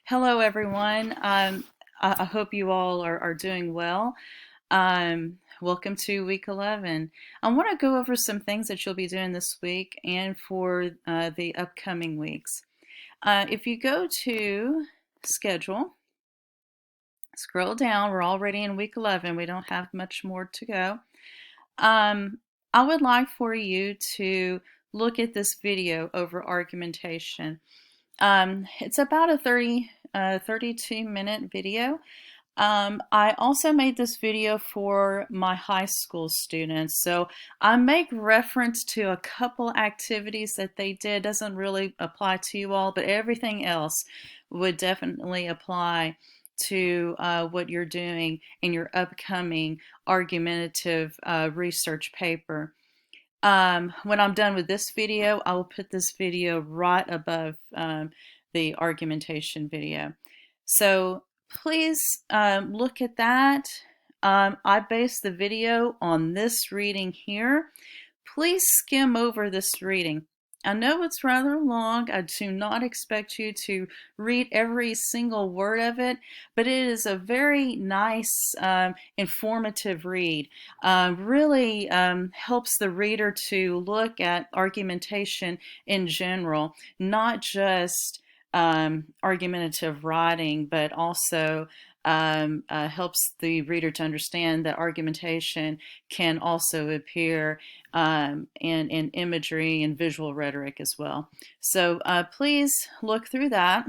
Hello, everyone. I hope you all are doing well. Welcome to week 11. I want to go over some things that you'll be doing this week and for the upcoming weeks. If you go to schedule, scroll down, we're already in week 11. We don't have much more to go. I would like for you to look at this video over argumentation. It's about a 32-minute video. I also made this video for my high school students. So I make reference to a couple activities that they did. Doesn't really apply to you all, but everything else would definitely apply to what you're doing in your upcoming argumentative research paper. When I'm done with this video, I will put this video right above the argumentation video. So please look at that. I based the video on this reading here. Please skim over this reading. I know it's rather long. I do not expect you to read every single word of it, but it is a very nice, informative read. Really helps the reader to look at argumentation in general, not just argumentative writing, but also helps the reader to understand that argumentation can also appear in imagery and visual rhetoric as well. So please look through that.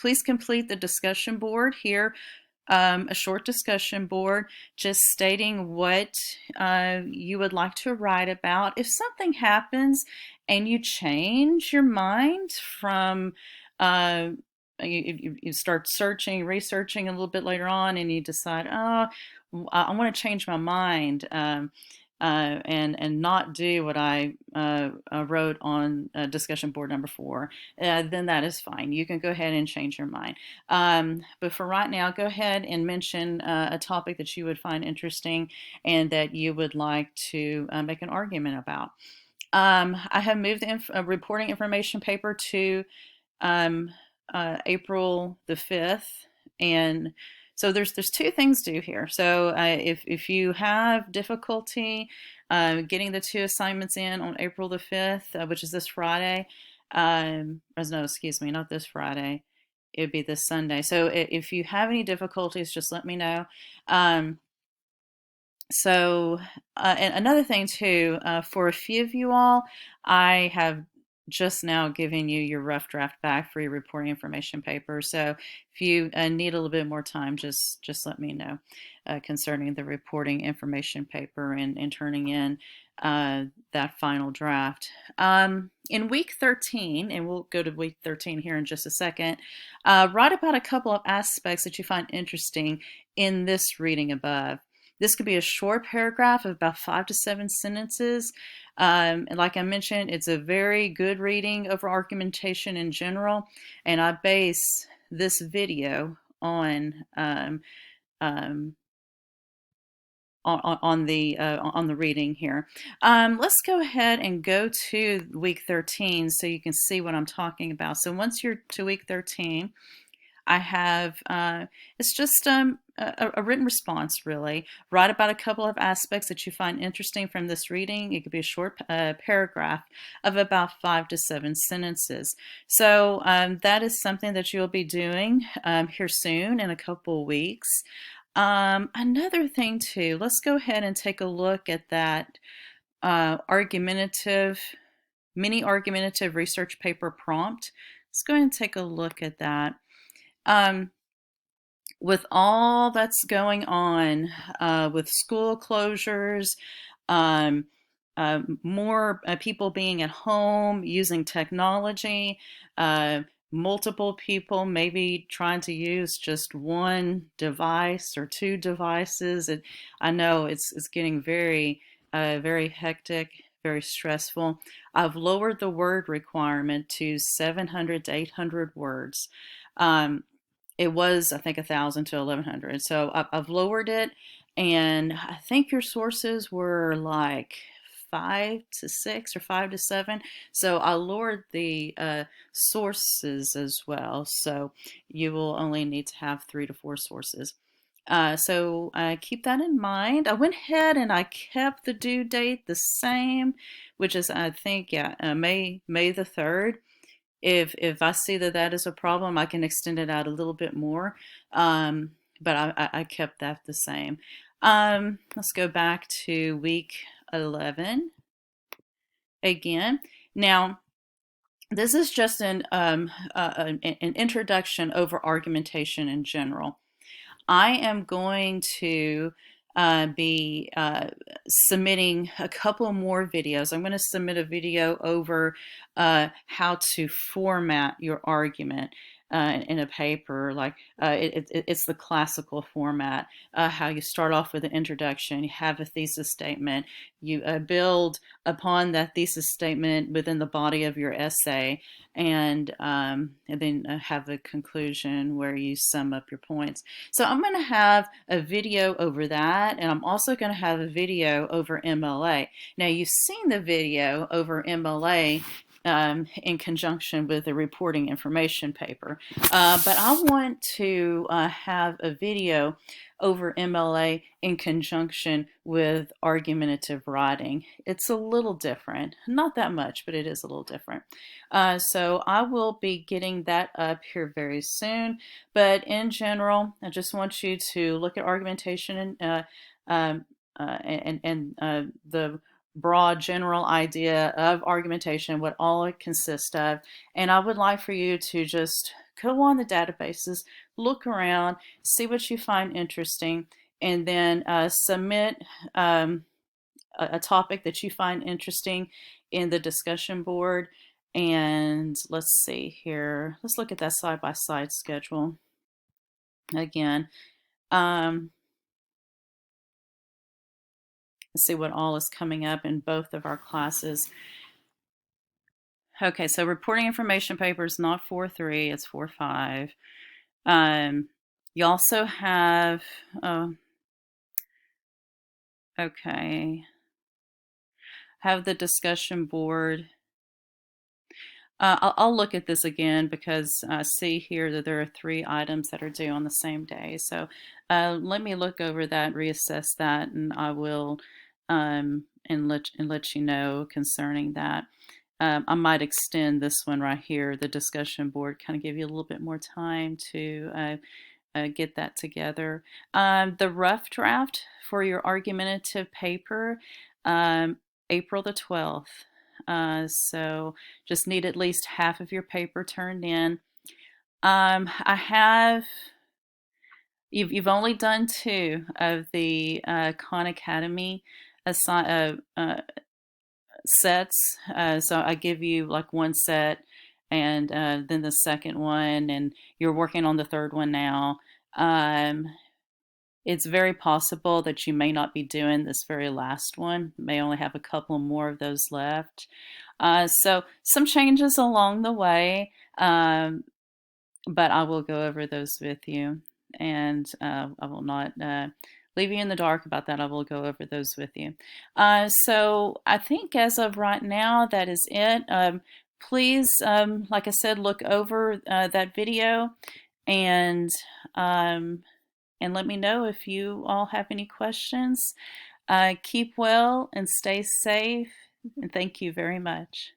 Please complete the discussion board here. A short discussion board just stating what you would like to write about. If something happens and you change your mind from you start searching, researching a little bit later on, and you decide, oh, I want to change my mind and not do what I wrote on discussion board number 4, then that is fine. You can go ahead and change your mind. But for right now, go ahead and mention a topic that you would find interesting and that you would like to make an argument about. I have moved the reporting information paper to April the 5th, and so there's two things due here. So if you have difficulty getting the 2 assignments in on April the 5th, which is this Friday, no, excuse me, not this Friday, it would be this Sunday. So if you have any difficulties, just let me know. And another thing too, for a few of you all, I have just now giving you your rough draft back for your reporting information paper. So if you need a little bit more time, just let me know concerning the reporting information paper and turning in that final draft. In week 13, and we'll go to week 13 here in just a second, write about a couple of aspects that you find interesting in this reading above. This could be a short paragraph of about 5 to 7 sentences. And like I mentioned, it's a very good reading over argumentation in general. And I base this video on the reading here. Let's go ahead and go to week 13 so you can see what I'm talking about. So once you're to week 13, I have, it's just a written response, really. Write about a couple of aspects that you find interesting from this reading. It could be a short paragraph of about 5 to 7 sentences. So that is something that you'll be doing here soon in a couple of weeks. Another thing too, let's go ahead and take a look at that mini argumentative research paper prompt. Let's go ahead and take a look at that. With all that's going on with school closures, more people being at home using technology, multiple people maybe trying to use just one device or 2 devices. I know it's getting very, very hectic, very stressful. I've lowered the word requirement to 700 to 800 words. It was, I think, 1,000 to 1,100. So I've lowered it, and I think your sources were like 5 to 6 or 5 to 7. So I lowered the sources as well. So you will only need to have 3 to 4 sources. So keep that in mind. I went ahead and I kept the due date the same, which is I think yeah May the 3rd. If I see that that is a problem, I can extend it out a little bit more. But I kept that the same. Let's go back to week 11 again. Now, this is just an introduction over argumentation in general. I am going to be submitting a couple more videos. I'm going to submit a video over how to format your argument in a paper. Like it's the classical format, how you start off with an introduction, you have a thesis statement, you build upon that thesis statement within the body of your essay, and then have a conclusion where you sum up your points. So I'm going to have a video over that, and I'm also going to have a video over MLA. Now, you've seen the video over MLA in conjunction with the reporting information paper, but I want to have a video over MLA in conjunction with argumentative writing. It's a little different, not that much, but it is a little different. So I will be getting that up here very soon. But in general, I just want you to look at argumentation and the broad general idea of argumentation, what all it consists of. And I would like for you to just go on the databases, look around, see what you find interesting, and then submit a topic that you find interesting in the discussion board. And let's see here. Let's look at that side-by-side schedule again. Let's see what all is coming up in both of our classes. Okay, so reporting information paper is not 4.3, it's 4.5. You also have, okay, have the discussion board. I'll look at this again because I see here that there are 3 items that are due on the same day. So let me look over that, reassess that, and I will and let you know concerning that. I might extend this one right here, the discussion board, kind of give you a little bit more time to get that together. The rough draft for your argumentative paper, April the 12th. So just need at least half of your paper turned in. I have, you've only done 2 of the Khan Academy sets. So I give you like 1 set and then the second one, and you're working on the 3rd one now. It's very possible that you may not be doing this very last one. You may only have a couple more of those left. So some changes along the way, but I will go over those with you, and I will not leave you in the dark about that. I will go over those with you. So I think as of right now, that is it. Please, like I said, look over that video and let me know if you all have any questions. Keep well and stay safe, and thank you very much.